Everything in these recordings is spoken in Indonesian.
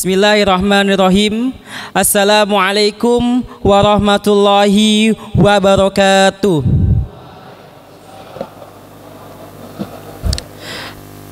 Bismillahirrahmanirrahim. Assalamualaikum warahmatullahi wabarakatuh.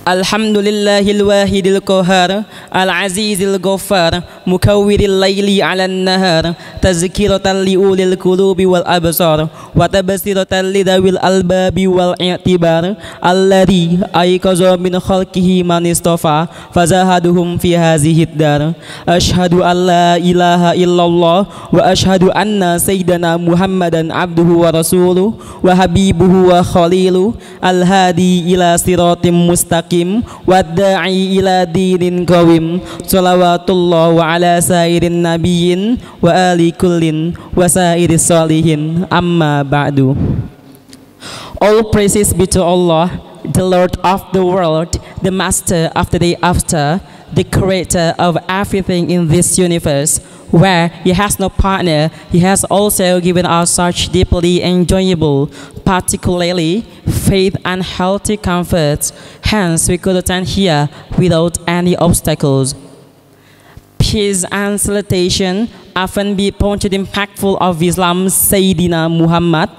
Alhamdulillahil wahidil qahar, al-azizil ghaffar, mukawwiril laili 'alan nahar, tazkiratan liulil qulubi wal absar, wa tabsiratan lidawil albabi wal i'tibar, alladzi ayqaza min khalqihi man istafa, fazahaduhum fi hazihid dar. Asyhadu an la ilaha illallah wa asyhadu anna sayyidana Muhammadan abduhu wa rasuluh wa habibuhu wa khaliluh, al-hadi ila siratim mustaqim wadda'i ila dinin qawim. Salawatullah wa ala sairin nabiyyin wa ali kullin wa sairis salihin, amma ba'du. All praises be to Allah, the Lord of the world, the master of the day after, the creator of everything in this universe, where he has no partner. He has also given us such deeply enjoyable, particularly faith and healthy comforts. Hence we could attend here without any obstacles. Peace and salutation often be pointed impactful of Islam, Sayyidina Muhammad,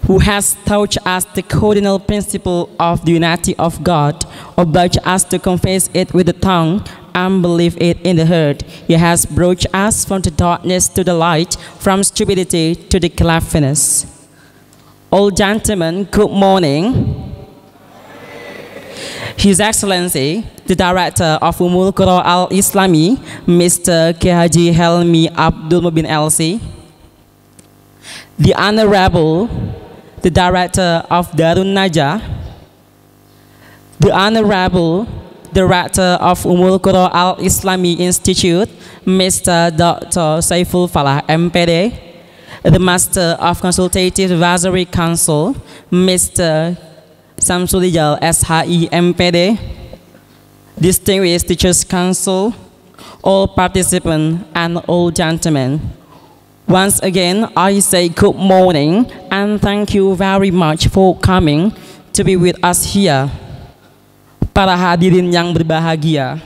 who has taught us the cardinal principle of the unity of God, obliged us to confess it with the tongue and believe it in the heart. He has brought us from the darkness to the light, from stupidity to the cleverness. All gentlemen, good morning. His Excellency, the Director of Ummul Qura Al-Islami, Mr. K. Haji Helmi Abdul Mubin LC, the Honorable, the Director of Darun Najah, the Honorable Director of Ummul Qura Al-Islami Institute, Mr. Dr. Saiful Falah, MPD, the Master of Consultative Advisory Council, Mr. Samsulijal, SHI, MPD, Distinguished Teachers Council, all participants and all gentlemen. Once again, I say good morning and thank you very much for coming to be with us here. Para hadirin yang berbahagia,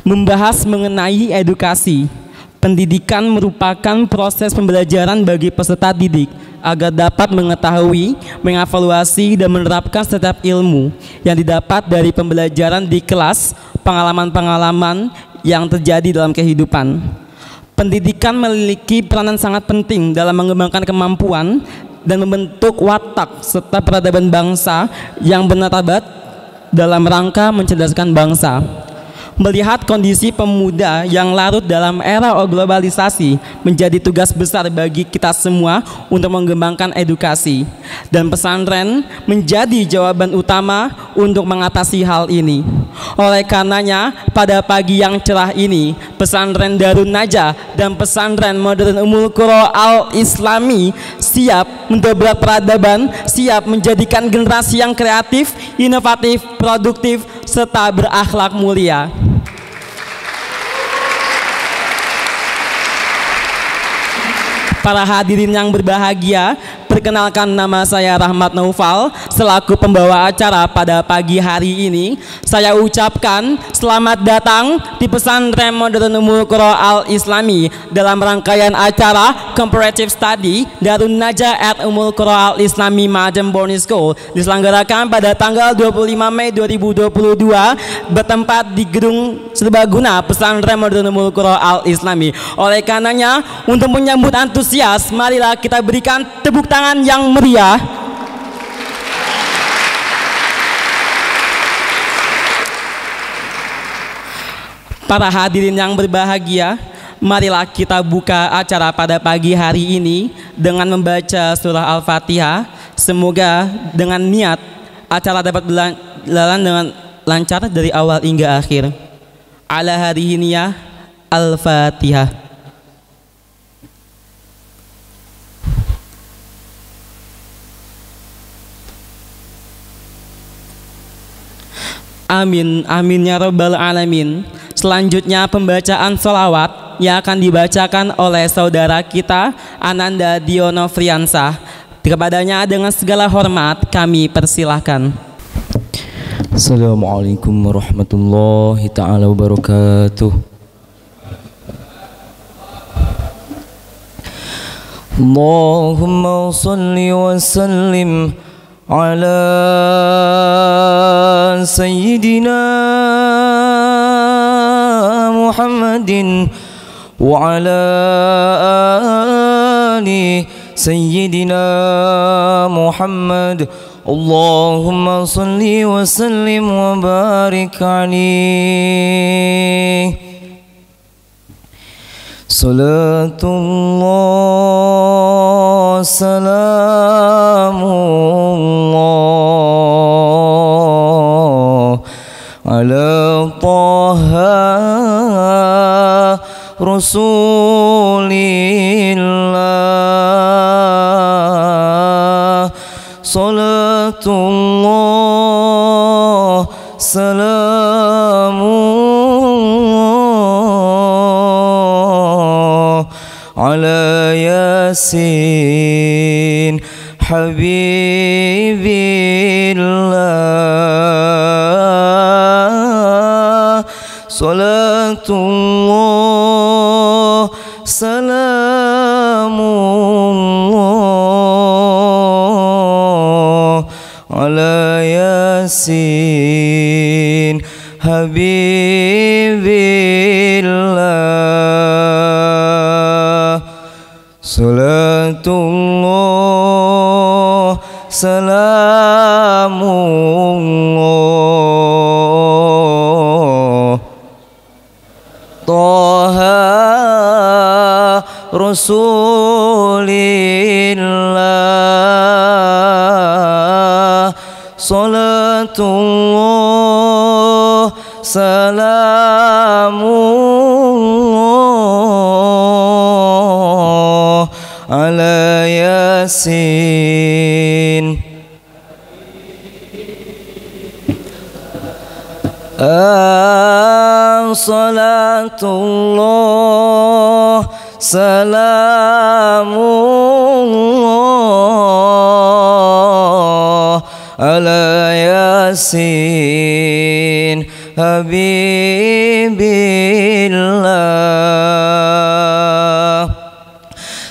membahas mengenai edukasi. Pendidikan merupakan proses pembelajaran bagi peserta didik agar dapat mengetahui, mengevaluasi, dan menerapkan setiap ilmu yang didapat dari pembelajaran di kelas, pengalaman-pengalaman yang terjadi dalam kehidupan. Pendidikan memiliki peranan sangat penting dalam mengembangkan kemampuan dan membentuk watak serta peradaban bangsa yang bermartabat dalam rangka mencerdaskan bangsa. Melihat kondisi pemuda yang larut dalam era globalisasi menjadi tugas besar bagi kita semua untuk mengembangkan edukasi, dan pesantren menjadi jawaban utama untuk mengatasi hal ini. Oleh karenanya, pada pagi yang cerah ini, pesantren Darun Najah dan pesantren modern Ummul Qura Al-Islami siap mendobrak peradaban, siap menjadikan generasi yang kreatif, inovatif, produktif, serta berakhlak mulia. Para hadirin yang berbahagia, perkenalkan, nama saya Rahmat Naufal selaku pembawa acara pada pagi hari ini. Saya ucapkan selamat datang di pesantren modern Ummul Qura Al-Islami dalam rangkaian acara Comparative Study Darun Najah at Ummul Qura Al-Islami Madam Boarding School, diselenggarakan pada tanggal 25 Mei 2022 bertempat di Gedung Serbaguna Pesantren Modern Ummul Qura Al-Islami. Oleh karenanya, untuk menyambut antusias, marilah kita berikan tepuk tangan yang meriah. Para hadirin yang berbahagia, marilah kita buka acara pada pagi hari ini dengan membaca surah Al-Fatihah. Semoga dengan niat acara dapat berjalan dengan lancar dari awal hingga akhir. Ala hadhihi niyah, Al-Fatihah. Amin, amin ya rabbal alamin. Selanjutnya pembacaan sholawat yang akan dibacakan oleh saudara kita Ananda Diono Friansah. Kepadanya dengan segala hormat kami persilahkan. Assalamualaikum warahmatullahi ta'ala wabarakatuh. Allahumma salli wa sallim ala Sayyidina Muhammadin wa ala ali Sayyidina Muhammad. Allahumma salli wa sallim wa barik alaihi. Salatullah salamullah ala Taha Rasulillah. Salatullah salamullah ala Yasin Habibillah. Salatullah salamullah ala Yasin Habibillah. Salatullah salamullah Taha Rasulillah. Salatullah salamullah ala Yasin salatullah salamullah ala Yasin Habibillah.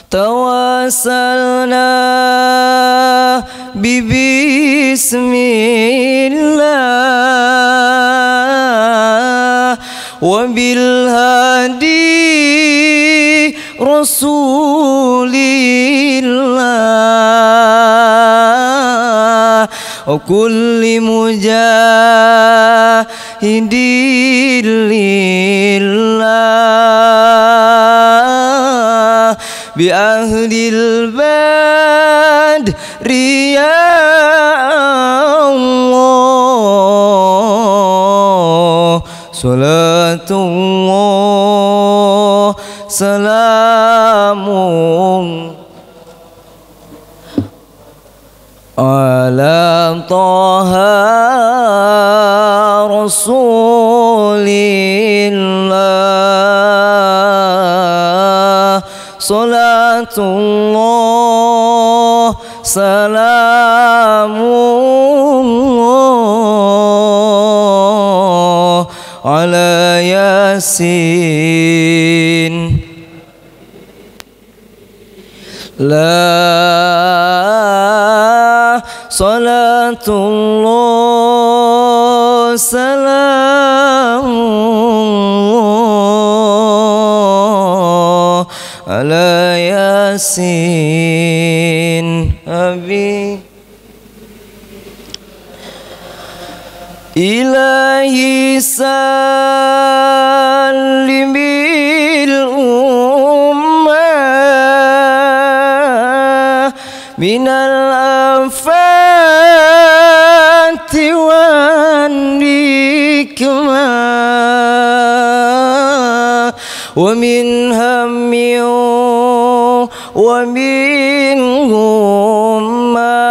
Tawassalna bismillah wa bil hadi rasulillah wa kulli mujahidin lillah bi ahlil badri ya Allah. Salatullah salamun ala Taha Rasulillah. Salatullah salamullah ala Yasin. La salatullah salamullah ala Yasin Habib. Ilahi salimil ummah minal afati wan nikmah wa min hammi wa min hummah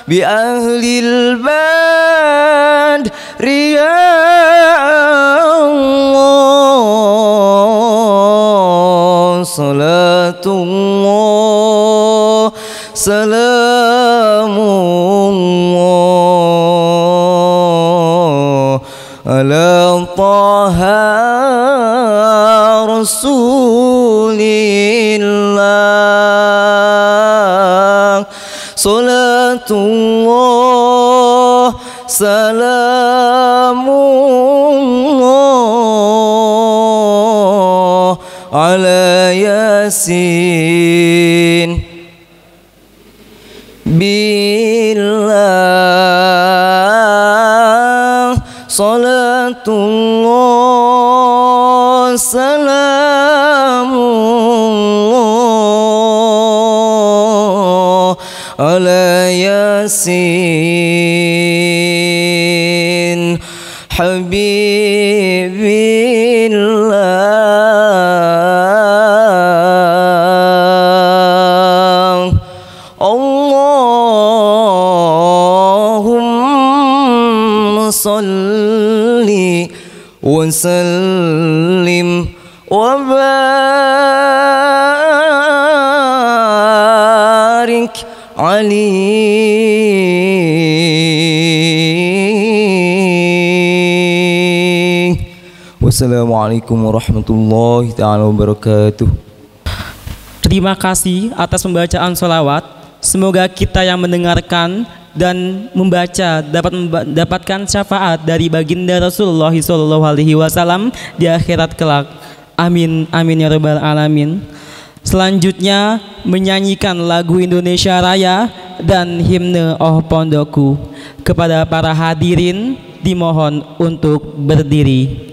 bi ahlil badri ya Allah. Salatullah salamullah على طه رسول الله صلاة الله سلام الله على ياسين بالله صلاة الله سلام الله على ياسين حبيب الله اللهم صل وسلم وبارك عليه. Wassalamualaikum warahmatullahi taala wabarakatuh. Terima kasih atas pembacaan sholawat. Semoga kita yang mendengarkan dan membaca dapat mendapatkan syafaat dari baginda Rasulullah SAW di akhirat kelak. Amin amin ya rabbal alamin. Selanjutnya menyanyikan lagu Indonesia Raya dan himne Oh Pondokku. Kepada para hadirin dimohon untuk berdiri.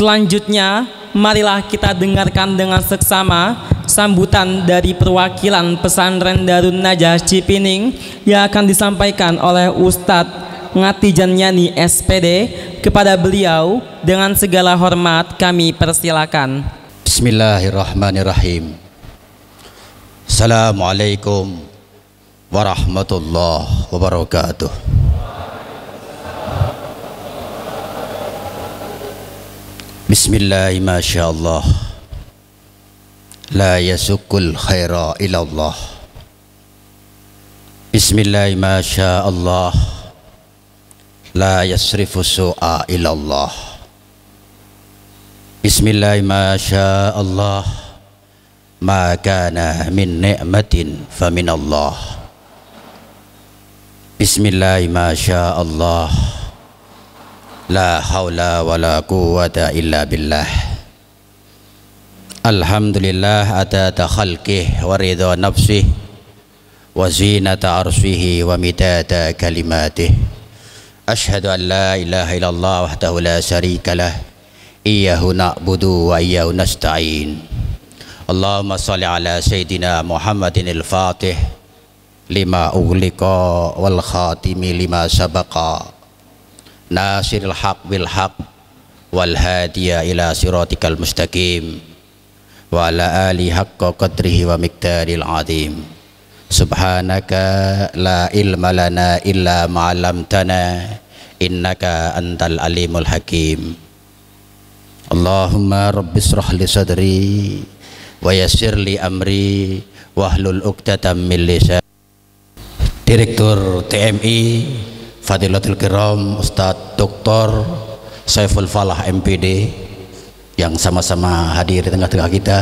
Selanjutnya, marilah kita dengarkan dengan seksama sambutan dari perwakilan pesantren Darun Najah Cipining yang akan disampaikan oleh Ustadz Ngati Janyani SPD. Kepada beliau dengan segala hormat kami persilakan. Bismillahirrahmanirrahim. Assalamualaikum warahmatullahi wabarakatuh. Bismillah, masyaallah, la yasukul khaira ilallah. Bismillah, masyaallah, la yasrifu su'a ilallah. Bismillah, masyaallah, ma kana min ni'matin faminallah. Bismillah, masyaallah, la haula wa la quwwata illa billah. Alhamdulillah adada khalqih wa ridha nafsih wa zinata arshihi wa midada kalimatih. Ashhadu an la ilaha illallah wahdahu la syarika lah, iyyahu na'budu wa iyyahu nasta'in. Allahumma shalli ala sayyidina Muhammadin al-Fatih lima ughliqa wal khatimi lima sabaqa, nasiril haq bil haq wal hadiya ila siratikal mustaqim, wa ala ali haqqa qadrihi wa miqdaril azim. Subhanaka la ilma lana illa ma'alamtana innaka antal alimul hakim. Allahumma rabbis shrah li sadri wa yassir li amri wahlul 'uqdatam min lisani. Direktur TMI Fadilatul Kiram Ustadz Dr. Saiful Falah MPD yang sama-sama hadir di tengah-tengah kita,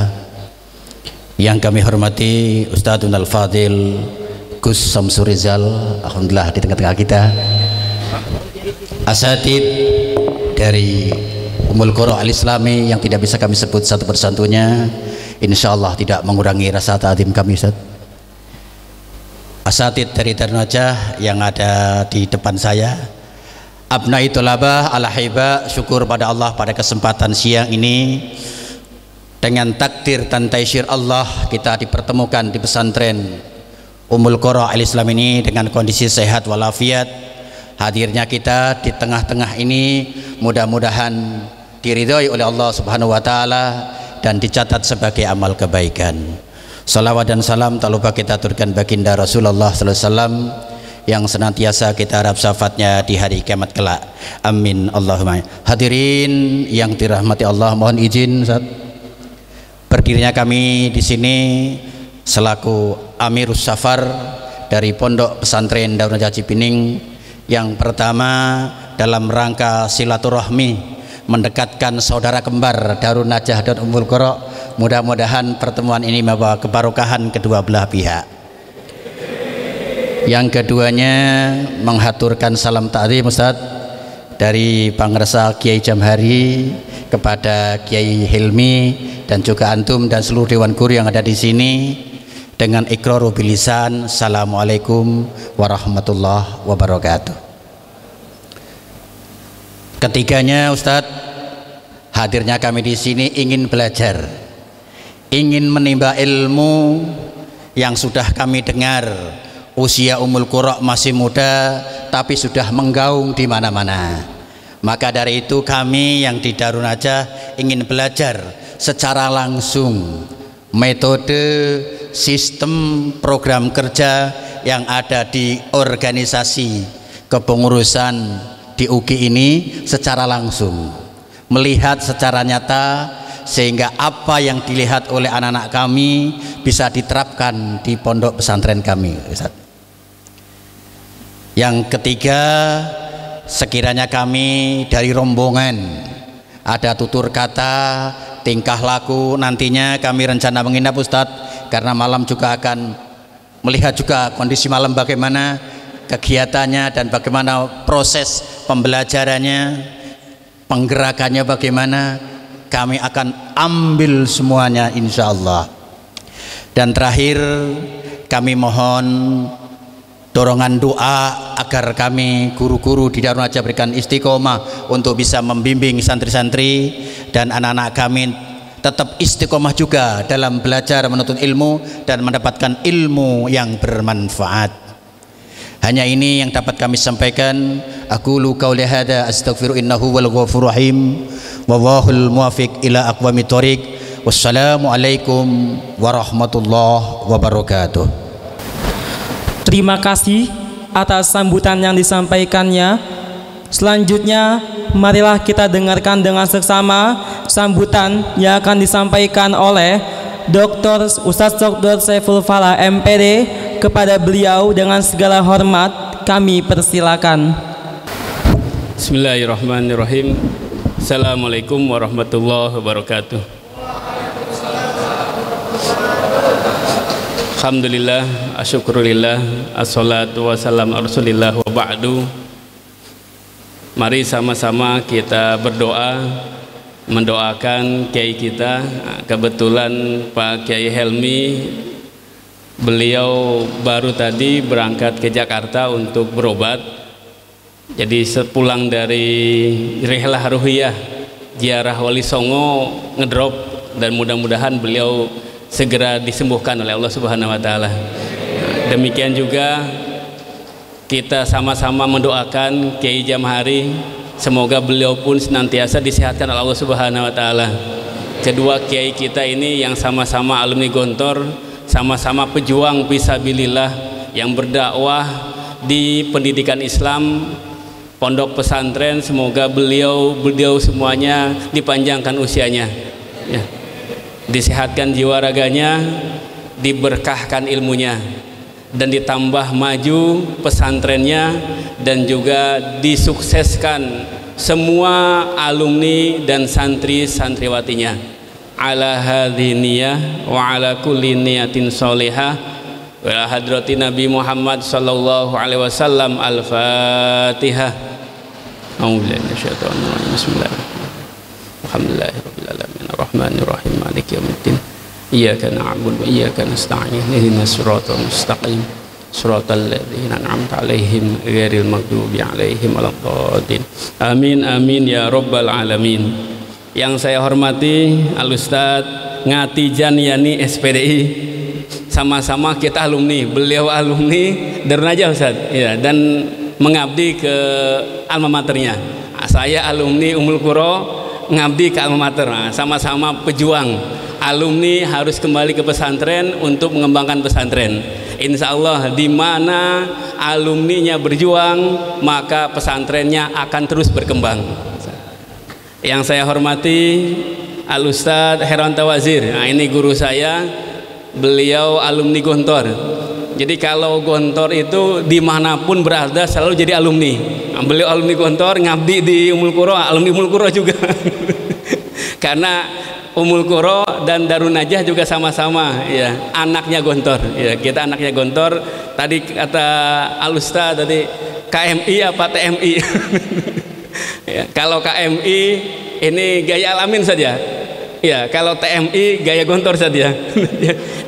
yang kami hormati Ustadz Unal Fadil Gus Samsurizal, alhamdulillah di tengah-tengah kita, asatid dari Ummul Qura Al-Islami yang tidak bisa kami sebut satu persatunya, insyaallah tidak mengurangi rasa ta'zim kami, Ustaz. Asatid dari Darun Najah yang ada di depan saya, abnai tholabah al-hibah, syukur pada Allah pada kesempatan siang ini dengan takdir dan taisir Allah kita dipertemukan di pesantren Ummul Qura Al-Islam ini dengan kondisi sehat walafiat. Hadirnya kita di tengah-tengah ini mudah-mudahan diridhoi oleh Allah Subhanahu wa taala dan dicatat sebagai amal kebaikan. Salawat dan salam tak lupa kita aturkan baginda Rasulullah sallallahu alaihi wasallam yang senantiasa kita harap syafaatnya di hari kiamat kelak. Amin Allahumma. Hadirin yang dirahmati Allah, mohon izin saat berdirinya kami di sini selaku Amirus Safar dari Pondok Pesantren Darun Najah Cipining, yang pertama dalam rangka silaturahmi mendekatkan saudara kembar Darun Najah dan Ummul Qura. Mudah-mudahan pertemuan ini membawa kebarokahan kedua belah pihak. Yang keduanya menghaturkan salam ta'zim Ustaz dari Pangresa Kiai Jamhari kepada Kiai Hilmi dan juga antum dan seluruh dewan guru yang ada di sini dengan iqraru bilisan. Assalamualaikum warahmatullahi wabarakatuh. Ketiganya Ustadz, hadirnya kami di sini ingin belajar, ingin menimba ilmu yang sudah kami dengar. Usia Ummul Qura masih muda tapi sudah menggaung di mana-mana. Maka dari itu kami yang di Darun Najah ingin belajar secara langsung metode, sistem, program kerja yang ada di organisasi kepengurusan di UGI ini secara langsung, melihat secara nyata sehingga apa yang dilihat oleh anak-anak kami bisa diterapkan di pondok pesantren kami, Ustaz. Yang ketiga, sekiranya kami dari rombongan ada tutur kata, tingkah laku, nantinya kami rencana menginap Ustadz, karena malam juga akan melihat juga kondisi malam bagaimana kegiatannya dan bagaimana proses pembelajarannya, penggerakannya bagaimana, kami akan ambil semuanya insya Allah. Dan terakhir kami mohon dorongan doa agar kami guru-guru di Darun Najah berikan istiqomah untuk bisa membimbing santri-santri dan anak-anak kami tetap istiqomah juga dalam belajar menuntut ilmu dan mendapatkan ilmu yang bermanfaat. Hanya ini yang dapat kami sampaikan. Aqulu qauli hadza astaghfiru innahu wal ghafurur rahim wallahul muwaffiq ila aqwamit thoriq. Wassalamualaikum warahmatullahi wabarakatuh. Terima kasih atas sambutan yang disampaikannya. Selanjutnya, marilah kita dengarkan dengan seksama sambutan yang akan disampaikan oleh Ustadz Dr. Saiful Falah MPD. Kepada beliau dengan segala hormat kami persilakan. Bismillahirrahmanirrahim. Assalamualaikum warahmatullahi wabarakatuh. Alhamdulillah, asyukurillah, assalatu wassalamu ala rasulillah wa ba'du. Mari sama-sama kita berdoa, mendoakan kiai kita. Kebetulan Pak Kiai Helmi, beliau baru tadi berangkat ke Jakarta untuk berobat. Jadi sepulang dari rihlah ruhiyah ziarah Wali Songo ngedrop, dan mudah-mudahan beliau segera disembuhkan oleh Allah Subhanahu wa taala. Demikian juga kita sama-sama mendoakan Kiai Jamhari, semoga beliau pun senantiasa disehatkan oleh Allah Subhanahu wa taala. Kedua kiai kita ini yang sama-sama alumni Gontor, sama-sama pejuang fisabilillah yang berdakwah di pendidikan Islam, pondok pesantren. Semoga beliau semuanya dipanjangkan usianya, ya, disehatkan jiwa raganya, diberkahkan ilmunya, dan ditambah maju pesantrennya, dan juga disukseskan semua alumni dan santri-santriwatinya. Ala hadhi niyah wa ala kulli niyatin sholihah wa hadrati Nabi Muhammad sallallahu alaihi wasallam. Al-Fatihah. Bismillahirrahmanirrahim. Alhamdulillahirabbil alamin arrahmanir rahim maliki yaumiddin. Iyyaka na'budu wa iyyaka nasta'in ihdinas siratal mustaqim siratal ladzina an'amta 'alaihim ghairil maghdubi 'alaihim waladdallin. Amin amin ya rabbal alamin. Yang saya hormati Al-Ustadz Ngatijan Yani SPDI, sama-sama kita alumni. Beliau alumni Darunajah Ustadz, ya, dan mengabdi ke alma maternya. Saya alumni Ummul Qura, ngabdi ke alma mater. Sama-sama pejuang. Alumni harus kembali ke pesantren untuk mengembangkan pesantren. Insya Allah di mana alumninya berjuang, maka pesantrennya akan terus berkembang. Yang saya hormati Al-Ustadz Heranta Wazir, nah ini guru saya, beliau alumni Gontor. Jadi kalau Gontor itu dimanapun berada selalu jadi alumni. Nah, beliau alumni Gontor, ngabdi di Ummul Qura, alumni Ummul Qura juga. Karena Ummul Qura dan Darunajah juga sama-sama, ya, anaknya Gontor. Ya, kita anaknya Gontor. Tadi kata Al-Ustadz tadi KMI apa TMI? Ya, kalau KMI ini gaya alamin saja, ya, kalau TMI gaya Gontor saja.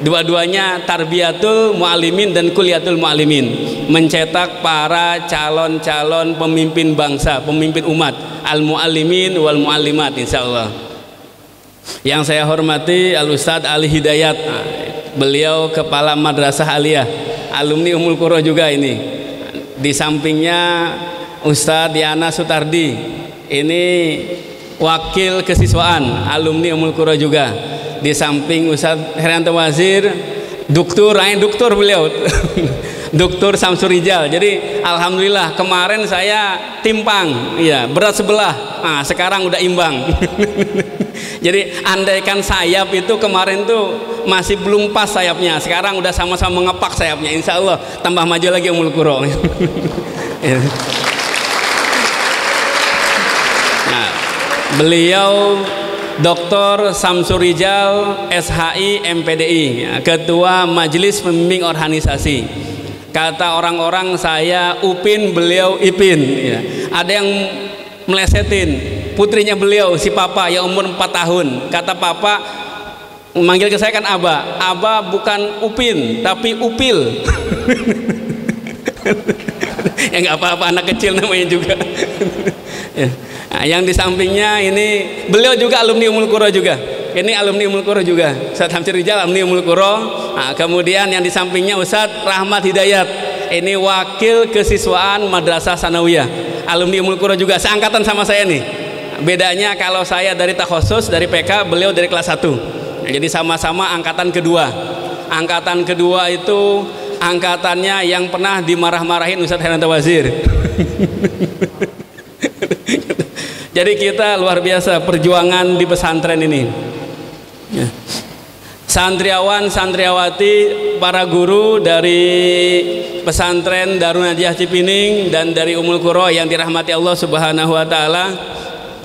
Dua-duanya tarbiyatul muallimin dan kuliatul muallimin, mencetak para calon-calon pemimpin bangsa, pemimpin umat, al muallimin wal muallimat insyaallah. Yang saya hormati Al-Ustadz Ali Hidayat, beliau kepala madrasah aliyah, alumni Ummul Qura juga ini. Di sampingnya Ustadz Yana Sutardi, ini wakil kesiswaan, alumni Ummul Qura juga. Di samping Ustadz Heranta Wazir, doktor beliau, Doktor Samsur Rijal. Jadi alhamdulillah kemarin saya timpang, ya, berat sebelah. Nah, sekarang udah imbang. Jadi andaikan sayap itu kemarin tuh masih belum pas sayapnya, sekarang udah sama-sama mengepak sayapnya. Insya Allah tambah maju lagi Ummul Qura. Nah, beliau Dr. Samsur Rijal SHI MPDI, Ketua Majelis Pembimbing Organisasi. Kata orang-orang saya Upin, beliau Ipin, ya. Ada yang melesetin putrinya beliau, si Papa yang umur 4 tahun. Kata Papa, manggil ke saya kan Aba bukan Upin tapi Upil. Ya nggak apa-apa, anak kecil namanya juga. Ya. Nah, yang di sampingnya ini beliau juga alumni Ummul Qura juga. Ini alumni Ummul Qura juga. Ustadz Hamzah Rijal alumni Ummul Qura. Nah, kemudian yang di sampingnya Ustadz Rahmat Hidayat. Ini wakil kesiswaan Madrasah Sanawiyah. Alumni Ummul Qura juga, seangkatan sama saya nih. Bedanya kalau saya dari takhusus, dari PK, beliau dari kelas 1. Nah, jadi sama-sama angkatan kedua. Angkatan kedua itu angkatannya yang pernah dimarah-marahin Ustadz Heranta Wazir. Jadi kita luar biasa perjuangan di pesantren ini. Ya. Santriawan, santriawati, para guru dari pesantren Darun Najah Cipining dan dari Ummul Qura yang dirahmati Allah Subhanahu wa taala,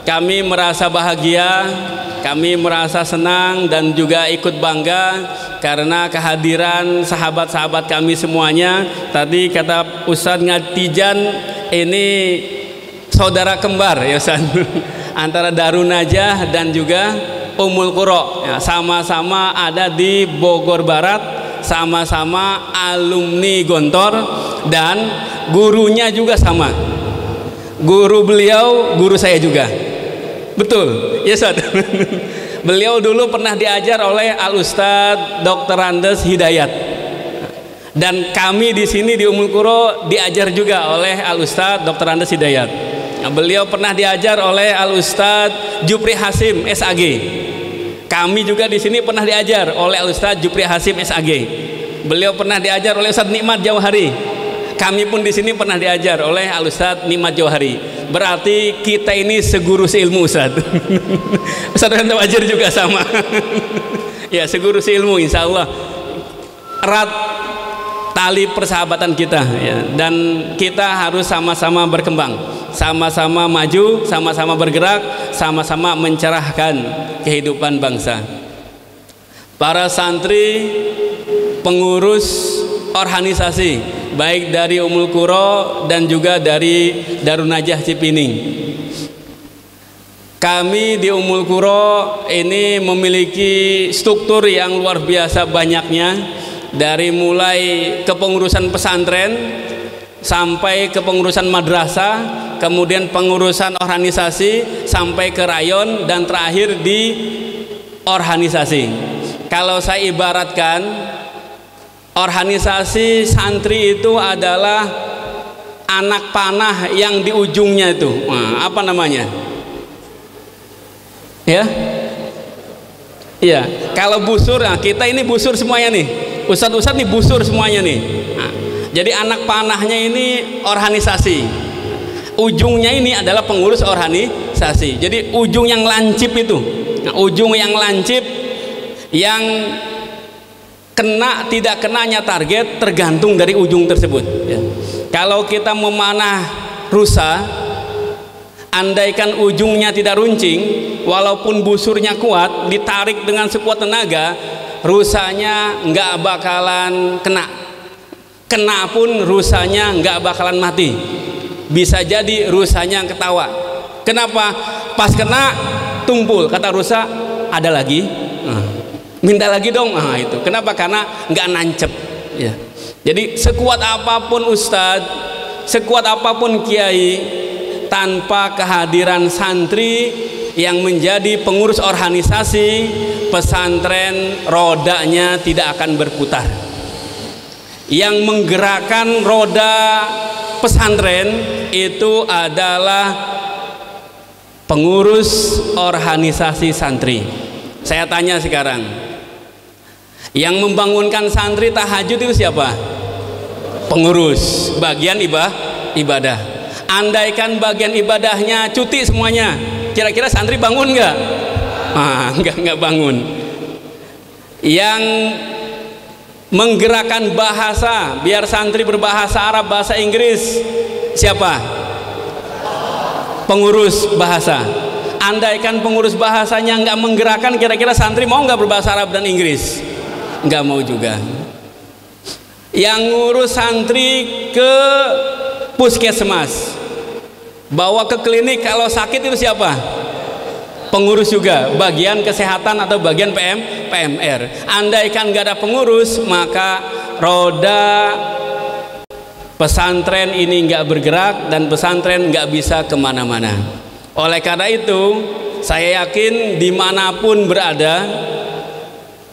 kami merasa bahagia, kami merasa senang dan juga ikut bangga karena kehadiran sahabat-sahabat kami semuanya. Tadi kata Ustadz Ngatijan ini saudara kembar ya Ustaz, antara Darun Najah dan juga Ummul Qura, ya, sama-sama ada di Bogor Barat, sama-sama alumni Gontor dan gurunya juga sama. Guru beliau, guru saya juga. Betul, ya Ustaz. Beliau dulu pernah diajar oleh Al Ustadz Dr. Andes Hidayat. Dan kami di sini di Ummul Qura diajar juga oleh Al Ustadz Dr. Andes Hidayat. Nah, beliau pernah diajar oleh Al Ustadz Jupri Hasim SAG. Kami juga di sini pernah diajar oleh Al Ustadz Jupri Hasim SAG. Beliau pernah diajar oleh Ustadz Nikmat Jauhari. Kami pun di sini pernah diajar oleh Al Ustadz Nikmat Jauhari. Berarti kita ini seguru seilmu Ustadz. Ustadz Heranta Wazir juga sama. Ya, seguru seilmu, insya Allah erat tali persahabatan kita ya. Dan kita harus sama-sama berkembang, sama-sama maju, sama-sama bergerak, sama-sama mencerahkan kehidupan bangsa. Para santri, pengurus organisasi baik dari Ummul Qura dan juga dari Darun Najah Cipining. Kami di Ummul Qura ini memiliki struktur yang luar biasa banyaknya, dari mulai kepengurusan pesantren sampai kepengurusan madrasah, kemudian pengurusan organisasi sampai ke rayon dan terakhir di organisasi. Kalau saya ibaratkan, organisasi santri itu adalah anak panah yang di ujungnya itu, apa namanya? Ya, iya. Kalau busur, nah kita ini busur semuanya nih. Ustadz-ustadz nih busur semuanya nih. Nah, jadi anak panahnya ini organisasi. Ujungnya ini adalah pengurus organisasi. Jadi ujung yang lancip itu, nah, ujung yang lancip yang kena tidak kenanya target tergantung dari ujung tersebut ya. Kalau kita memanah rusa, andaikan ujungnya tidak runcing, walaupun busurnya kuat, ditarik dengan sekuat tenaga, rusanya nggak bakalan kena pun rusanya nggak bakalan mati. Bisa jadi rusanya ketawa. Kenapa? Pas kena tumpul, kata rusa, ada lagi, minta lagi dong. Itu kenapa? Karena nggak nancep ya. Jadi sekuat apapun ustadz, sekuat apapun kiai, tanpa kehadiran santri yang menjadi pengurus organisasi pesantren, rodanya tidak akan berputar. Yang menggerakkan roda pesantren itu adalah pengurus organisasi santri. Saya tanya sekarang, yang membangunkan santri tahajud itu siapa? Pengurus bagian ibadah. Andaikan bagian ibadahnya cuti semuanya, kira-kira santri bangun nggak? Nggak bangun. Yang menggerakkan bahasa biar santri berbahasa Arab, bahasa Inggris, siapa? Pengurus bahasa. Andaikan pengurus bahasanya nggak menggerakkan, kira-kira santri mau nggak berbahasa Arab dan Inggris? Nggak mau juga. Yang ngurus santri ke puskesmas, bawa ke klinik kalau sakit itu siapa? Pengurus juga, bagian kesehatan atau bagian PMR. Andaikan nggak ada pengurus, maka roda pesantren ini nggak bergerak dan pesantren nggak bisa kemana-mana. Oleh karena itu, saya yakin dimanapun berada,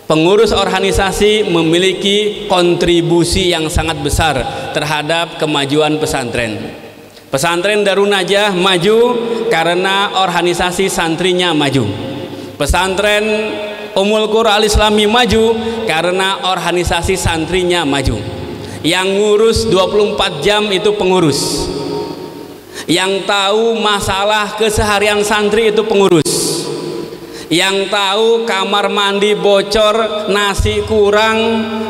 pengurus organisasi memiliki kontribusi yang sangat besar terhadap kemajuan pesantren. Pesantren Darun Najah maju karena organisasi santrinya maju. Pesantren Ummul Qura Al-Islami maju karena organisasi santrinya maju. Yang ngurus 24 jam itu pengurus. Yang tahu masalah keseharian santri itu pengurus. Yang tahu kamar mandi bocor, nasi kurang,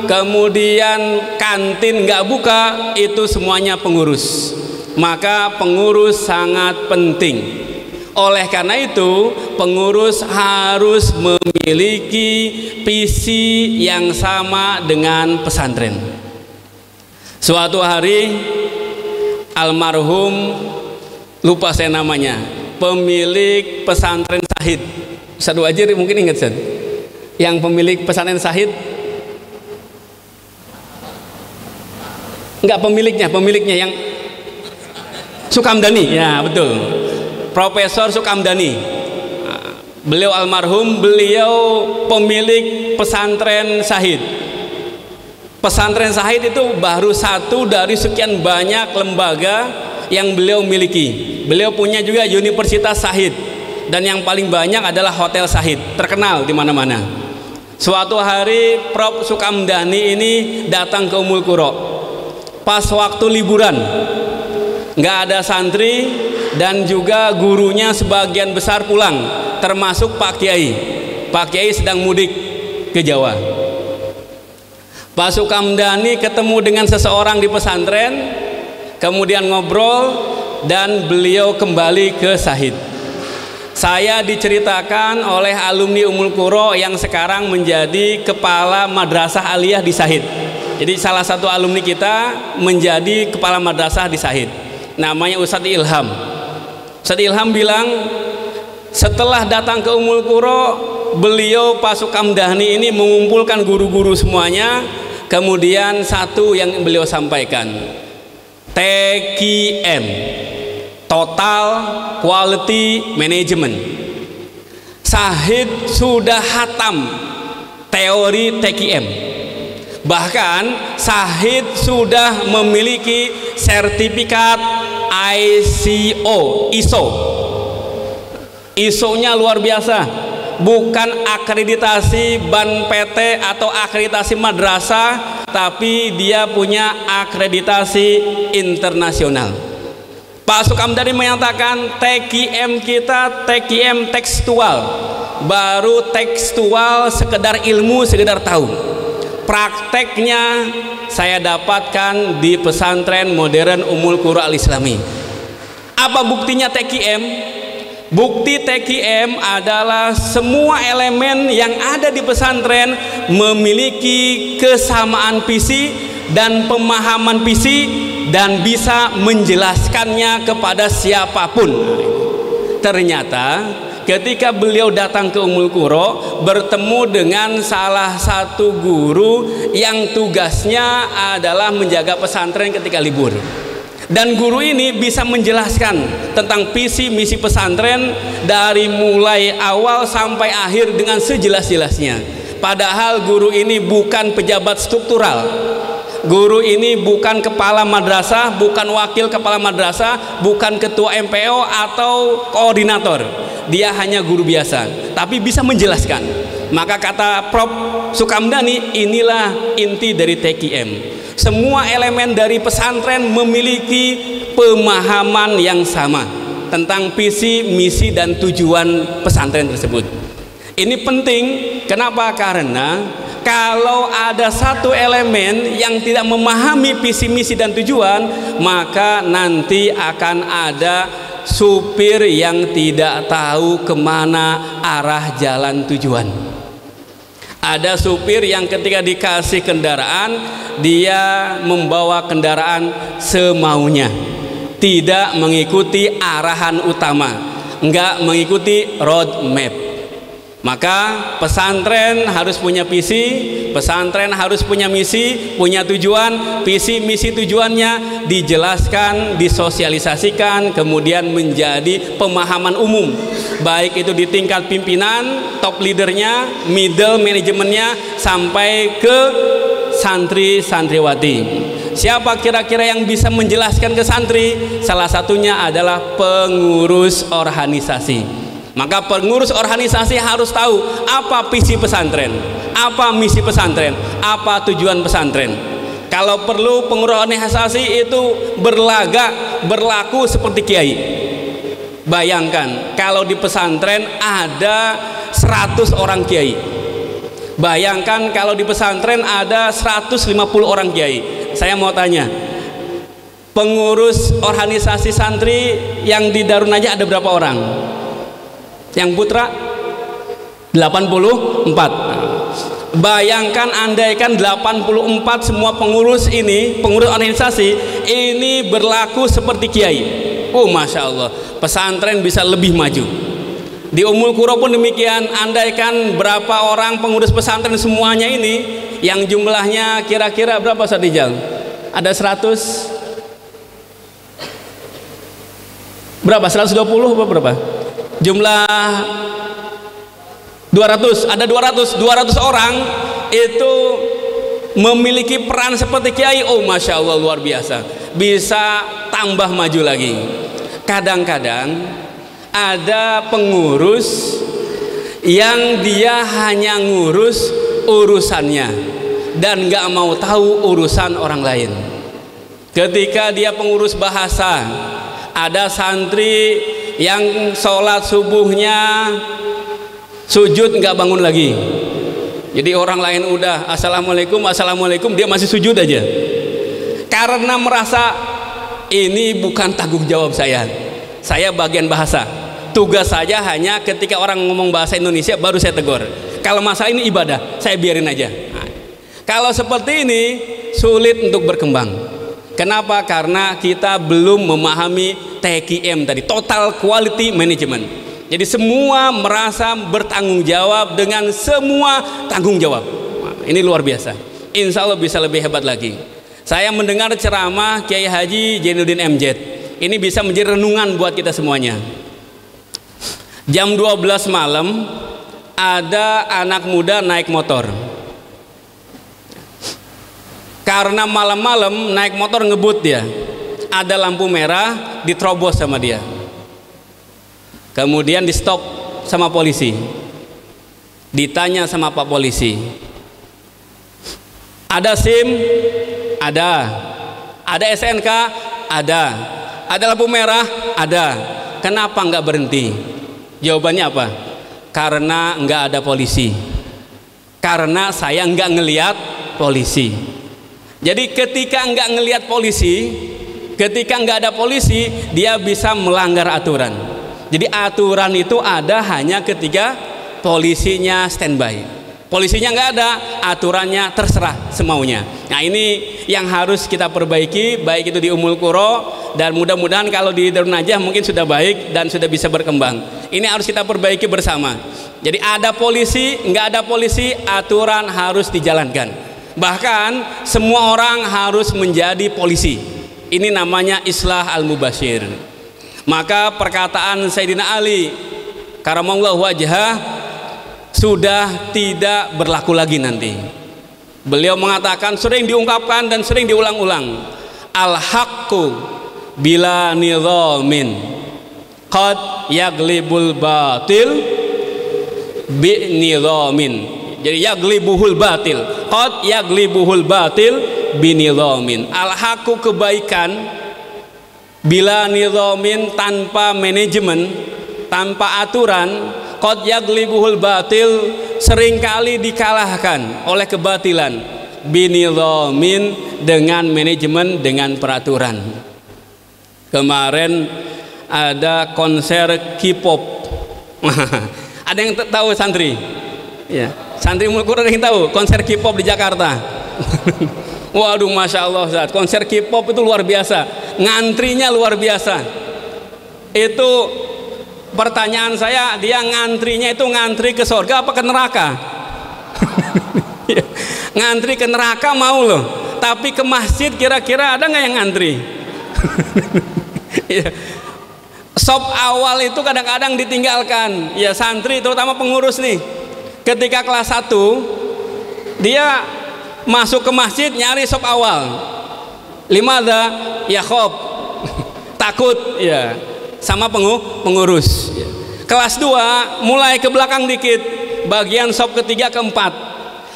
kemudian kantin nggak buka, itu semuanya pengurus. Maka pengurus sangat penting. Oleh karena itu, pengurus harus memiliki visi yang sama dengan pesantren. Suatu hari, almarhum, lupa saya namanya, pemilik pesantren Sahid, Ustaz Wajir mungkin ingat Ustaz, yang pemilik pesantren Sahid, enggak pemiliknya yang Sukamdani, ya betul, Profesor Sukamdani. Beliau almarhum, beliau pemilik pesantren Sahid. Pesantren Sahid itu baru satu dari sekian banyak lembaga yang beliau miliki. Beliau punya juga Universitas Sahid, dan yang paling banyak adalah Hotel Sahid, terkenal di mana-mana. Suatu hari Prof Sukamdani ini datang ke Ummul Qura pas waktu liburan, nggak ada santri dan juga gurunya sebagian besar pulang, termasuk Pak Kiai. Pak Kiai sedang mudik ke Jawa. Pak Sukamdani ketemu dengan seseorang di pesantren, kemudian ngobrol, dan beliau kembali ke Sahid. Saya diceritakan oleh alumni Ummul Qura yang sekarang menjadi kepala madrasah aliyah di Sahid. Jadi salah satu alumni kita menjadi kepala madrasah di Sahid, namanya Ustadz Ilham. Ustadz Ilham bilang, setelah datang ke Ummul Qura, beliau Pak Sukamdani ini mengumpulkan guru-guru semuanya. Kemudian satu yang beliau sampaikan, TQM, Total Quality Management. Sahid sudah hatam teori TQM. Bahkan Sahid sudah memiliki sertifikat ISO. ISO-nya luar biasa. Bukan akreditasi Ban PT atau akreditasi madrasah, tapi dia punya akreditasi internasional. Pak Sukamdani menyatakan TQM kita TQM tekstual, baru tekstual sekedar ilmu, sekedar tahu. Prakteknya saya dapatkan di pesantren modern Ummul Qura Al-Islami. Apa buktinya TQM? Bukti TQM adalah semua elemen yang ada di pesantren memiliki kesamaan visi dan pemahaman visi dan bisa menjelaskannya kepada siapapun. Ternyata ketika beliau datang ke Ummul Qura, bertemu dengan salah satu guru yang tugasnya adalah menjaga pesantren ketika libur. Dan guru ini bisa menjelaskan tentang visi misi pesantren dari mulai awal sampai akhir dengan sejelas-jelasnya. Padahal guru ini bukan pejabat struktural. Guru ini bukan kepala madrasah, bukan wakil kepala madrasah, bukan ketua MPO atau koordinator. Dia hanya guru biasa, tapi bisa menjelaskan. Maka kata Prof Sukamdani, inilah inti dari TQM. Semua elemen dari pesantren memiliki pemahaman yang sama tentang visi, misi, dan tujuan pesantren tersebut. Ini penting. Kenapa? Karena kalau ada satu elemen yang tidak memahami visi, misi, dan tujuan, maka nanti akan ada supir yang tidak tahu kemana arah jalan tujuan. Ada supir yang ketika dikasih kendaraan, dia membawa kendaraan semaunya, tidak mengikuti arahan utama, enggak mengikuti road map. Maka pesantren harus punya visi, pesantren harus punya misi, punya tujuan. Visi, misi, tujuannya dijelaskan, disosialisasikan, kemudian menjadi pemahaman umum, baik itu di tingkat pimpinan, top leadernya, middle manajemennya, sampai ke santri santriwati. Siapa kira-kira yang bisa menjelaskan ke santri? Salah satunya adalah pengurus organisasi. Maka pengurus organisasi harus tahu apa visi pesantren, apa misi pesantren, apa tujuan pesantren. Kalau perlu pengurus organisasi itu berlaku seperti kiai. Bayangkan kalau di pesantren ada 100 orang kiai. Bayangkan kalau di pesantren ada 150 orang kiai. Saya mau tanya, pengurus organisasi santri yang di Darun Najah ada berapa orang? Yang putra 84. Bayangkan andaikan 84 semua pengurus ini, pengurus organisasi ini berlaku seperti kiai. Masya Allah, pesantren bisa lebih maju. Di Ummul Qura pun demikian. Andaikan berapa orang pengurus pesantren semuanya ini, yang jumlahnya kira-kira berapa Ustaz Rijal? Ada 100 berapa? 120 apa berapa? Jumlah 200, ada 200 orang itu memiliki peran seperti kiai. Masya Allah, luar biasa, bisa tambah maju lagi. Kadang-kadang ada pengurus yang dia hanya ngurus urusannya dan nggak mau tahu urusan orang lain. Ketika dia pengurus bahasa, ada santri yang sholat subuhnya sujud nggak bangun lagi. Jadi orang lain udah assalamualaikum assalamualaikum, dia masih sujud aja, karena merasa ini bukan tanggung jawab saya bagian bahasa, tugas saja hanya ketika orang ngomong bahasa Indonesia baru saya tegur. Kalau masalah ini ibadah saya biarin aja. Kalau seperti ini sulit untuk berkembang. Kenapa? Karena kita belum memahami TQM tadi, Total Quality Management. Jadi semua merasa bertanggung jawab dengan semua tanggung jawab. Ini luar biasa. Insya Allah bisa lebih hebat lagi. Saya mendengar ceramah Kiai Haji Jainuddin MZ. Ini bisa menjadi renungan buat kita semuanya. Jam 12 malam ada anak muda naik motor. Karena malam-malam naik motor ngebut dia, ada lampu merah, diterobos sama dia, kemudian di stop sama polisi. Ditanya sama Pak Polisi, ada SIM? Ada SNK? Ada lampu merah? Ada. Kenapa nggak berhenti? Jawabannya apa? Karena nggak ada polisi, karena saya nggak ngelihat polisi. Jadi ketika nggak ngelihat polisi, ketika nggak ada polisi, dia bisa melanggar aturan. Jadi aturan itu ada hanya ketika polisinya standby. Polisinya nggak ada, aturannya terserah semaunya. Nah ini yang harus kita perbaiki, baik itu di Ummul Qura, dan mudah-mudahan kalau di Darun Najah mungkin sudah baik dan sudah bisa berkembang. Ini harus kita perbaiki bersama. Jadi ada polisi, nggak ada polisi, aturan harus dijalankan. Bahkan semua orang harus menjadi polisi. Ini namanya islah al-mubasyir. Maka perkataan Sayyidina Ali karamallahu wajhah sudah tidak berlaku lagi nanti. Beliau mengatakan, sering diungkapkan dan sering diulang-ulang, al-haqqu bila nidhamin qad yaglibul batil bi nidhamin. Jadi yaglibuhul batil, qad yaglibuhul batil binidhamin. Al-haqqu kebaikan bila nidhamin tanpa manajemen, tanpa aturan, qad yaglibuhul batil seringkali dikalahkan oleh kebatilan binidhamin dengan manajemen, dengan peraturan. Kemarin ada konser K-pop. Ada yang tahu santri? Ya, santri Ummul Qura ada yang tahu konser K-pop di Jakarta? Waduh, masya Allah, Ustaz. Konser K-pop itu luar biasa, ngantrinya luar biasa. Itu pertanyaan saya, dia ngantrinya itu ngantri ke surga apa ke neraka? Ngantri ke neraka mau loh, tapi ke masjid kira-kira ada nggak yang ngantri? Sop awal itu kadang-kadang ditinggalkan. Ya santri terutama pengurus nih, ketika kelas 1 dia masuk ke masjid nyari sop awal. Limadha ya khob, takut ya sama pengurus. Kelas 2 mulai ke belakang dikit, bagian sop ketiga keempat.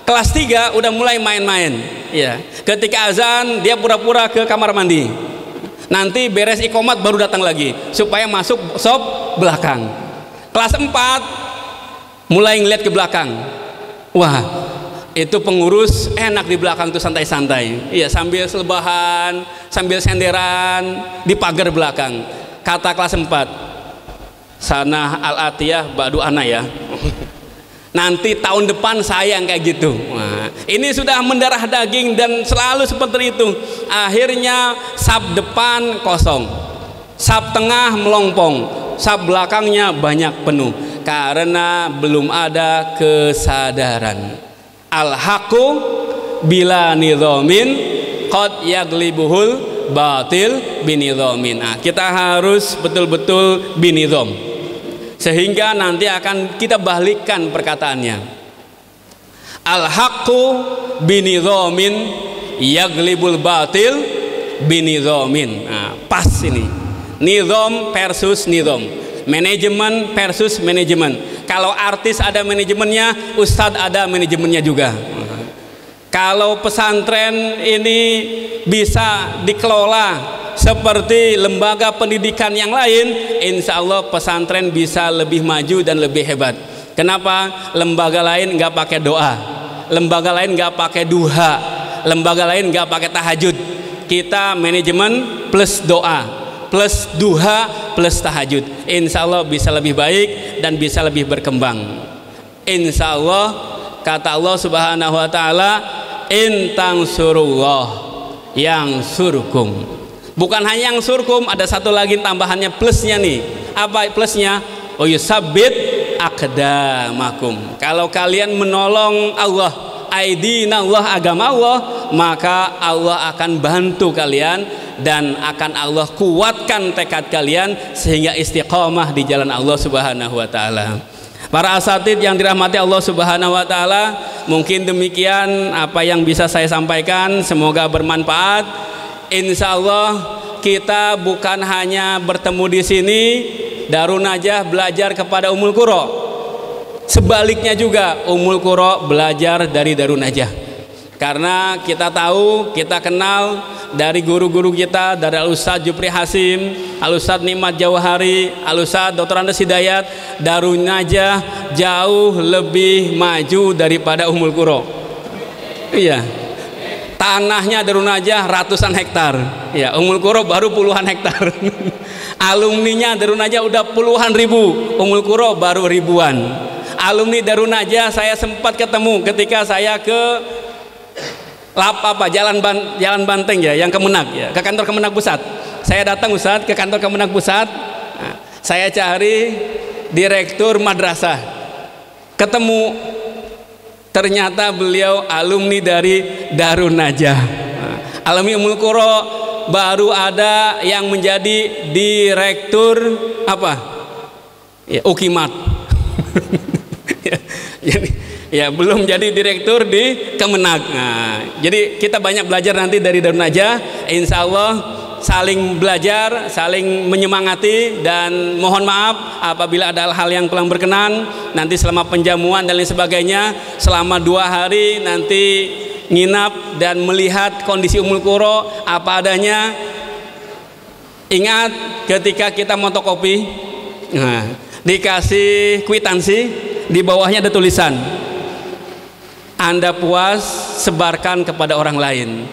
Kelas 3 udah mulai main-main ya. Ketika azan dia pura-pura ke kamar mandi, nanti beres iqomat baru datang lagi supaya masuk sop belakang. Kelas 4 mulai ngeliat ke belakang. Wah, itu pengurus enak di belakang tuh, santai-santai ya, sambil selebahan, sambil senderan di pagar belakang. Kata kelas 4, sana al-atiyah ba'du ana ya. Nanti tahun depan saya yang kayak gitu. Nah, ini sudah mendarah daging dan selalu seperti itu. Akhirnya sab depan kosong, sab tengah melompong, sab belakangnya banyak penuh, karena belum ada kesadaran. Al-haqqu bila nidhamin qad yaglibuhul batil binidhamin. Nah, kita harus betul-betul binidham, sehingga nanti akan kita balikkan perkataannya. Al-haqqu binidhamin yaglibul batil binidhamin. Nah, pas ini. Nidham versus nidham. Manajemen versus manajemen. Kalau artis ada manajemennya, ustadz ada manajemennya juga. Kalau pesantren ini bisa dikelola seperti lembaga pendidikan yang lain, insya Allah pesantren bisa lebih maju dan lebih hebat. Kenapa? Lembaga lain nggak pakai doa, lembaga lain nggak pakai duha, lembaga lain nggak pakai tahajud. Kita manajemen plus doa plus duha plus tahajud, insya Allah bisa lebih baik dan bisa lebih berkembang. Insya Allah, kata Allah Subhanahu Wa Taala, in tansurullah yang surkum. Bukan hanya yang surkum, ada satu lagi tambahannya plusnya nih. Apa plusnya? Oh yusabbit aqdamakum. Kalau kalian menolong Allah, aidina Allah, agama Allah, maka Allah akan bantu kalian dan akan Allah kuatkan tekad kalian sehingga istiqomah di jalan Allah Subhanahu Wa Taala. Para asatidz yang dirahmati Allah Subhanahu Wa Taala, mungkin demikian apa yang bisa saya sampaikan, semoga bermanfaat. Insya Allah kita bukan hanya bertemu di sini Darun Najah belajar kepada Ummul Qura, sebaliknya juga Ummul Qura belajar dari Darun Najah, karena kita tahu, kita kenal dari guru-guru kita, dari Al-Ustadz Jupri Hasim, Al-Ustadz Nikmat Jauhari, Al-Ustadz Dr. Andes Hidayat, Darun Najah jauh lebih maju daripada Ummul Qura. Iya, tanahnya Darun Najah ratusan hektar, ya, Ummul Qura baru puluhan hektar. Alumninya Darun Najah udah puluhan ribu, Ummul Qura baru ribuan. Alumni Darun Najah saya sempat ketemu ketika saya ke Jalan Banteng ya, yang Kemenag ya, ke kantor Kemenag Pusat. Saya datang Ustadz ke kantor Kemenag Pusat, nah, saya cari direktur madrasah, ketemu, ternyata beliau alumni dari Darun Najah. Nah, alumni Ummul Qura baru ada yang menjadi direktur apa? Ya, Ukimat. Ya, belum jadi direktur di Kemenag. Nah, jadi kita banyak belajar nanti dari Darun Najah. Insya Allah saling belajar, saling menyemangati, dan mohon maaf apabila ada hal yang kurang berkenan. Nanti selama penjamuan dan lain sebagainya, selama 2 hari nanti nginap dan melihat kondisi Ummul Qura apa adanya. Ingat ketika kita motokopi, nah, dikasih kwitansi, di bawahnya ada tulisan, Anda puas sebarkan kepada orang lain,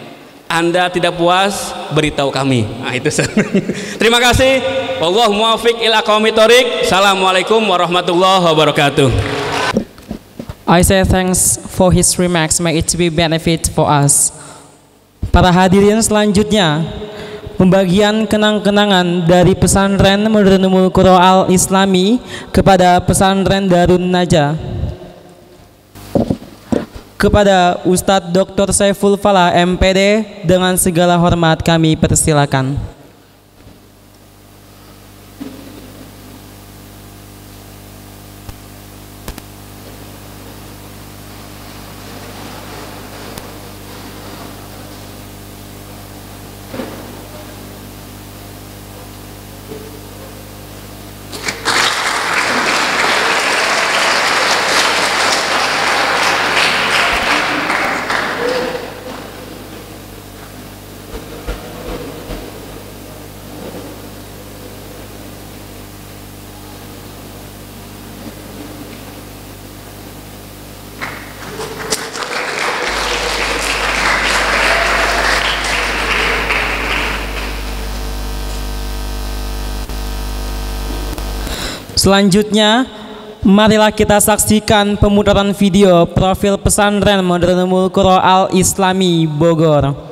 Anda tidak puas beritahu kami. Nah, itu. Terima kasih. Wallahu muwaffiq ila aqwamit thoriq. Assalamualaikum warahmatullahi wabarakatuh. I say thanks for his remarks, may it be benefit for us. Para hadirin selanjutnya, pembagian kenang-kenangan dari pesantren Modernul Qura Al Islami kepada pesantren Darun Najah. Kepada Ustadz Dr. Saiful Falah MPD dengan segala hormat kami persilakan. Selanjutnya, marilah kita saksikan pemutaran video profil pesantren Modernul Qura Al Islami Bogor.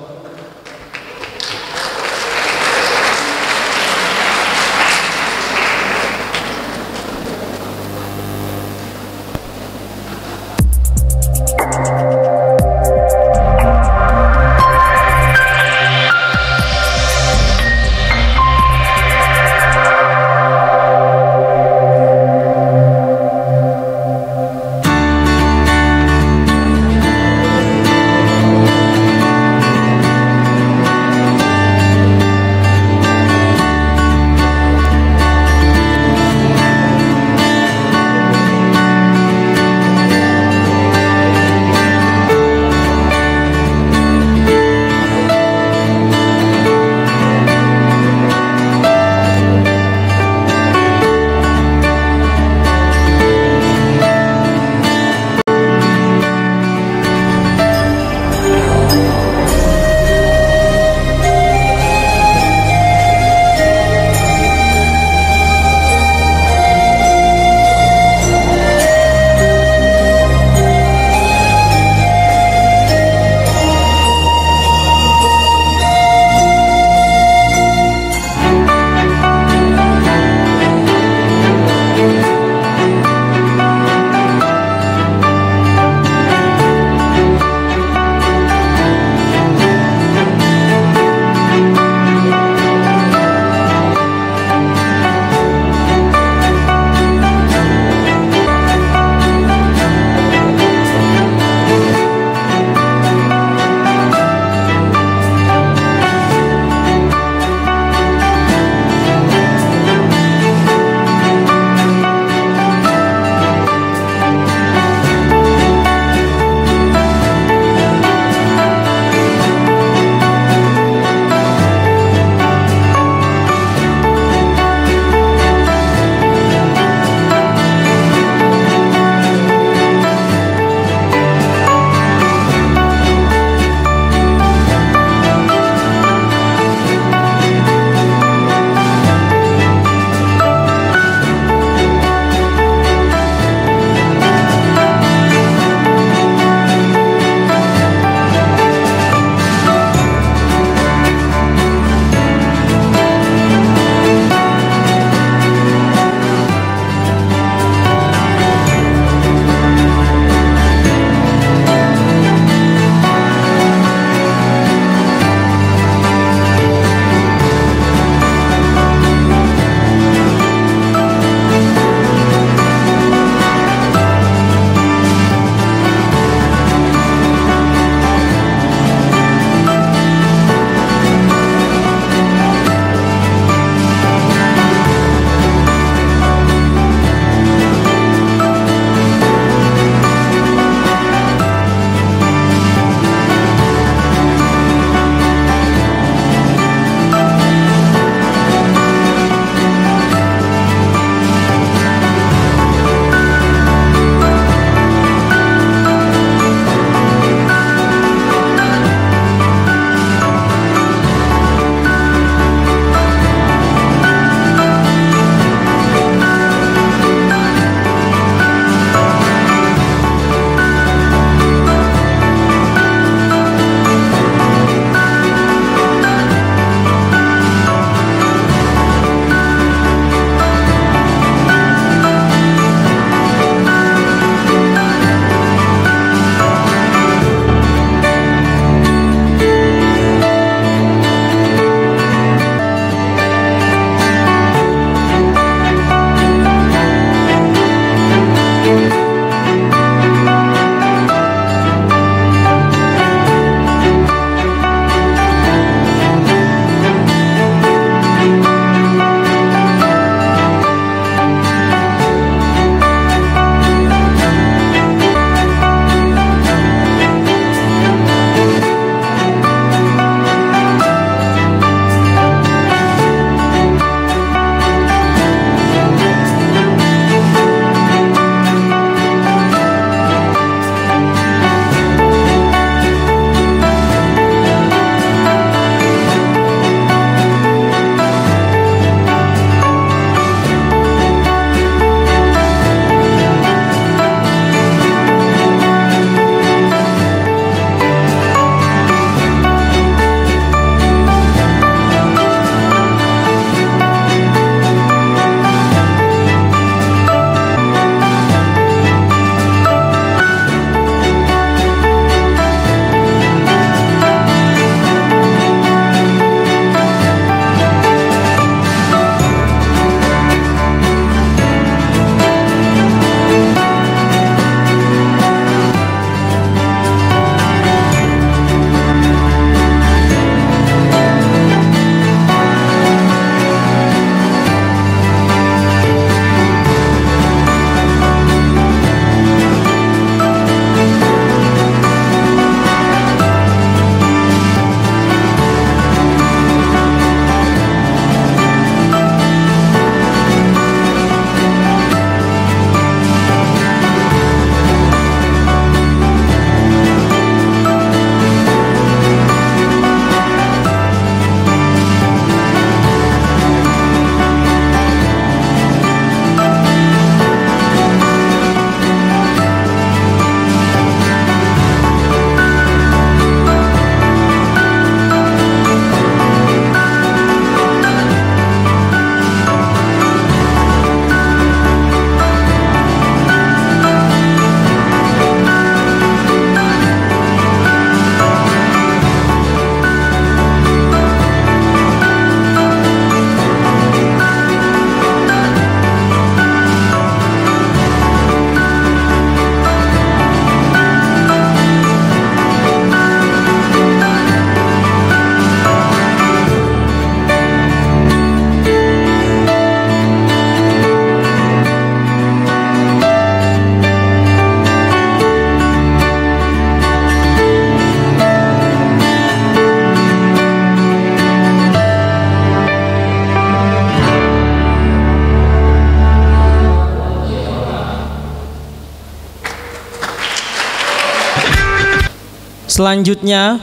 Selanjutnya,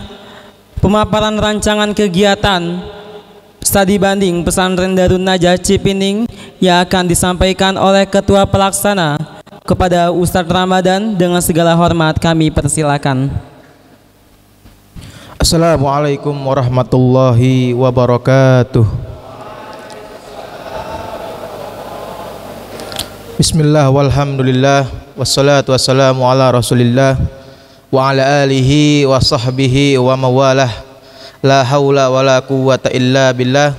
pemaparan rancangan kegiatan studi banding Pesantren Darun Najah Cipining yang akan disampaikan oleh Ketua Pelaksana kepada Ustadz Ramadan. Dengan segala hormat kami persilakan. Assalamualaikum warahmatullahi wabarakatuh. Bismillah walhamdulillah wassalatu wassalamu ala rasulillah wa ala alihi wa sahbihi wa mawalah. La haula wa la quwwata illa billah.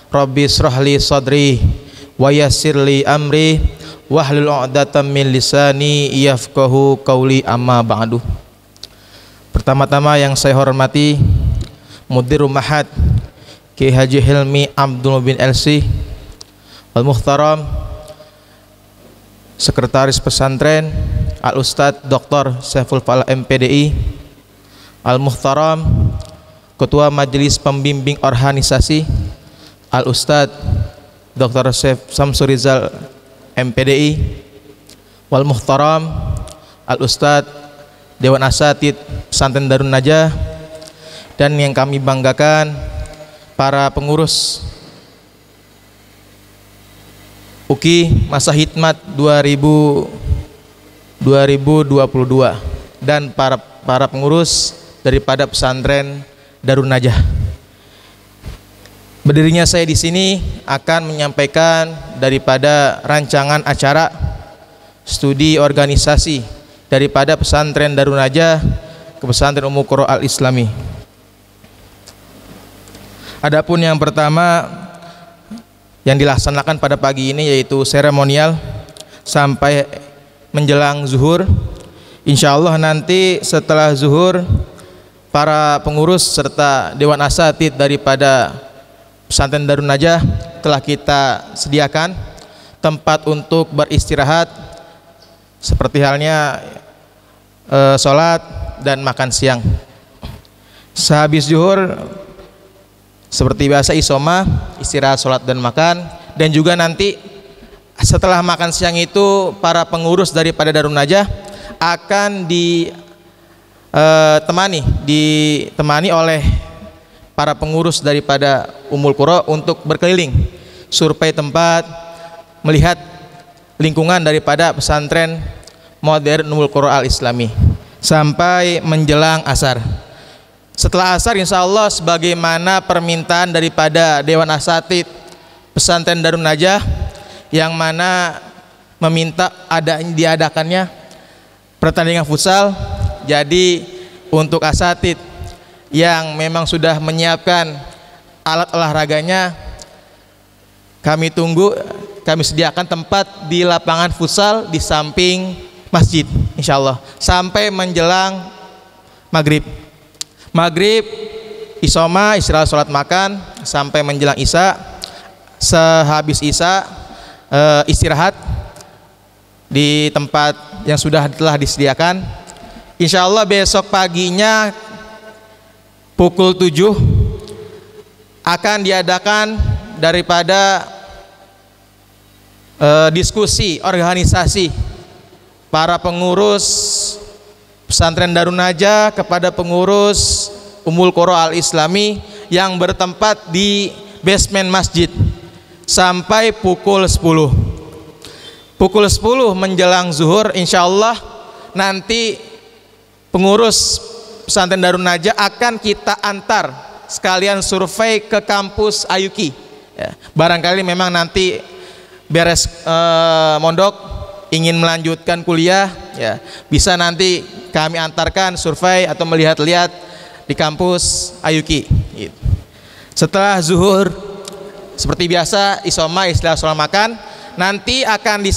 Rabbi israhli sadri wa yassirli amri wahlul 'uqdatam min lisani yafqahu qauli, amma ba'du. Pertama-tama yang saya hormati Mudir Ma'had Ki Haji Hilmi Abdul bin LC Al Muhtaram, Sekretaris Pesantren Al Ustadz Dr. Saiful Falah MPDI Al Muhtaram, Ketua Majelis Pembimbing Organisasi Al Ustadz Dr. Saif Samsurizal MPDI Wal Muhtaram, Al Ustadz Dewan Asatid Pesantren Darun Najah, dan yang kami banggakan para pengurus UKI Masa Hikmat 2022 dan para pengurus daripada Pesantren Darun Najah. Berdirinya saya di sini akan menyampaikan daripada rancangan acara studi organisasi daripada Pesantren Darun Najah ke Pesantren Ummul Qura Al-Islami. Adapun yang pertama yang dilaksanakan pada pagi ini yaitu seremonial sampai menjelang zuhur. Insya Allah nanti setelah zuhur para pengurus serta Dewan Asatid daripada Pesantren Darun Najah telah kita sediakan tempat untuk beristirahat seperti halnya sholat dan makan siang. Sehabis zuhur seperti biasa isoma, istirahat, sholat dan makan. Dan juga nanti setelah makan siang itu para pengurus daripada Darun Najah akan ditemani oleh para pengurus daripada Ummul Qura untuk berkeliling survei tempat, melihat lingkungan daripada pesantren modern Ummul Qura Al-Islami sampai menjelang asar. Setelah asar insya Allah sebagaimana permintaan daripada Dewan Asatid Pesantren Darun Najah yang mana meminta diadakannya pertandingan futsal. Jadi untuk asatid yang memang sudah menyiapkan alat olahraganya, kami tunggu, kami sediakan tempat di lapangan futsal di samping masjid insya Allah sampai menjelang maghrib. Maghrib isoma, istirahat, sholat, makan sampai menjelang isya. Sehabis isya istirahat di tempat yang telah disediakan. Insya Allah besok paginya pukul 7 akan diadakan daripada diskusi organisasi para pengurus Pesantren Darun Najah kepada pengurus Ummul Qura Al-Islami yang bertempat di basement masjid sampai pukul 10. Pukul 10 menjelang zuhur insya Allah nanti pengurus Pesantren Darun Najah akan kita antar sekalian survei ke kampus Ayuki ya. Barangkali memang nanti beres mondok ingin melanjutkan kuliah ya, bisa nanti kami antarkan survei atau melihat-lihat di kampus Ayuki gitu. Setelah zuhur seperti biasa isoma, istirahat, sholat, makan, nanti akan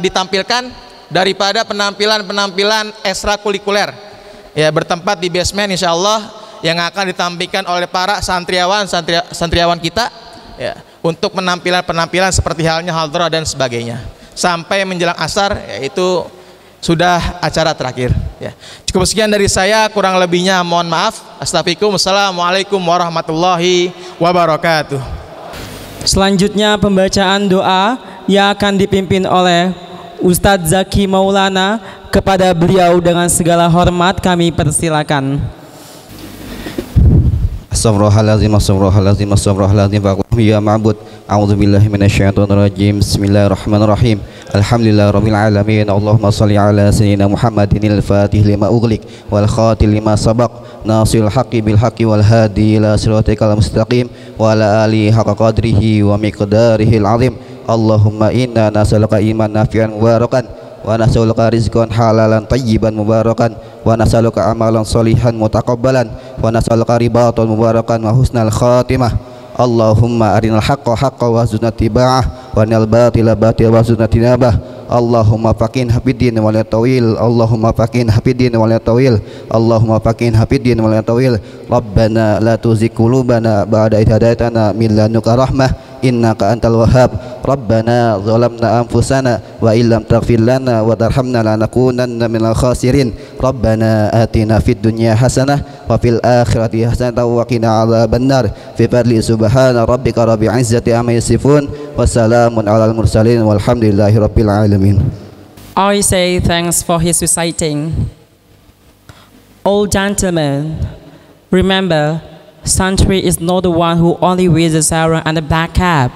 ditampilkan daripada penampilan ekstrakurikuler ya, bertempat di basement insya Allah yang akan ditampilkan oleh para santriawan kita ya, untuk penampilan seperti halnya haldra dan sebagainya sampai menjelang asar, yaitu sudah acara terakhir ya. Cukup sekian dari saya, kurang lebihnya mohon maaf. Assalamualaikum warahmatullahi wabarakatuh. Selanjutnya pembacaan doa yang akan dipimpin oleh Ustadz Zaki Maulana. Kepada beliau dengan segala hormat kami persilakan. Astaghfirullahaladzim, astaghfirullahaladzim, astaghfirullahaladzim. Ya ma'bud, a'udzubillahi minasyaitonirrajim. Bismillahirrahmanirrahim. Alhamdulillahirabbil alamin. Allahumma shalli ala sayyidina Muhammadinil fatih lima ughliq wal khatil lima sabaq, nasil haqqi bil haqqi wal hadi ila siratikal mustaqim wa ala alihi haqqa qadrihi wa miqdarihil azim. Allahumma inna nas'aluka iman nafi'an mubarakan wa nas'aluka rizqan halalan tayyiban mubarakan wa nas'aluka amalan sholihan mutaqabbalan wa nas'aluka ribatan mubarakan wa husnal khatimah. Allahumma arinal haqqa haqqa wa zidna tiba'ah wa arinal batila batila wa zidna tinabah. Allahumma faqin hafidin wal tawil. Allahumma faqin hafidin wal tawil. Allahumma faqin hafidin wal tawil. Rabbana la tuzigh qulubana ba'da idh hadaitana min ladunka rahmah innaka antal wahhab. Rabbana zalamna anfusana wa illam taghfir lana wa tarhamna lanakunanna minal khasirin. Rabbana atina fid dunya hasanah wa fil akhirati hasanah wa qina adzabannar. Fi fadli subhana rabbika rabbil izzati amma yasifun wa salamun alal mursalin walhamdulillahi rabbil alamin. I say thanks for his reciting. Old gentlemen, remember, Santri is not the one who only wears the sarong and the black cap,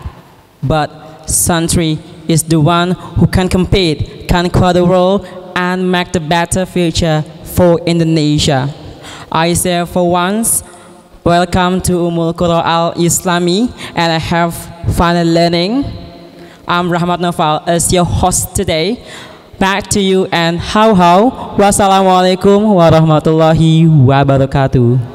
but Santri is the one who can compete, conquer the world, and make the better future for Indonesia. I say for once, welcome to Ummul Qura Al-Islami, and I have fun learning. I'm Rahmat Naufal as your host today. Back to you and how. Wassalamualaikum warahmatullahi wabarakatuh.